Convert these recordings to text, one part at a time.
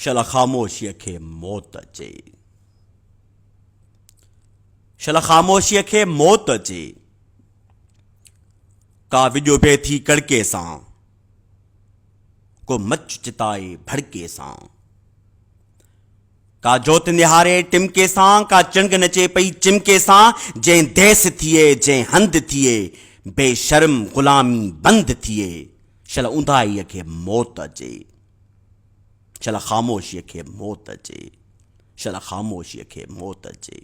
शल ख़ामोशीअ खे मौत अचे। शल ख़ामोशीअ खे मौत अचे। का विॼो बे थी कड़के सां, को मच चिताए भड़के सां, का जोत निहारे टिमके सां, का चंग नचे पई चिमके सां। जंहिं देस थिए जंहिं हंध थिए, बेशर्म ग़ुलामी बंद थिए। शल ऊंधाईअ खे मौत अचे। शल ख़ामोशीअ खे मौत अचे। शल ख़ामोशीअ खे मौत अचे।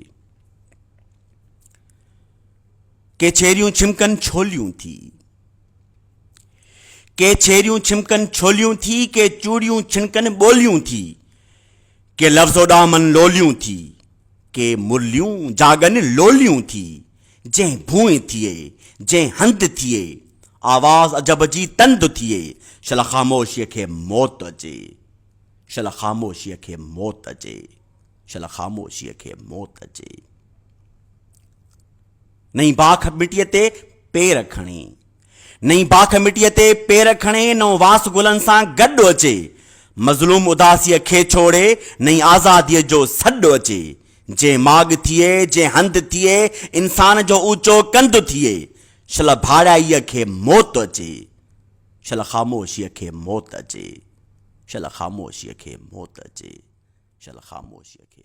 के छेरियूं छिमकनि छोलियूं थी, के छेरियूं छिमकनि छोलियूं थी, के चूड़ियूं छिनकनि ॿोलियूं थी, के लफ़्ज़ो ॾामन लोलियूं थी, के मुरलियूं जागन लोलियूं थी। जंहिं भूए थिए जंहिं हंध थिए, आवाज़ अजब जी तंद थिए। शल ख़ामोशीअ खे मौत अचे। शल ख़ामोशीअ खे मौत अचे। शल ख़ामोशीअ खे मौत अचे। नई बाख मिटीअ ते पेर खणे, नई बाख मिटीअ ते पेर खणे, नओं वास गुलनि सां गॾु अचे। मज़लूम उदासीअ खे छोड़े नई आज़ादीअ जो सॾु अचे। जंहिं माॻ थिए जंहिं हंध थिए, इंसान जो ऊचो कंधु थिए। शल भाड़ाईअ खे मौत अचे। शल ख़ामोशीअ खे मौत अचे। शल ख़ामोशीअ खे मौत अचे। शल ख़ामोशीअ खे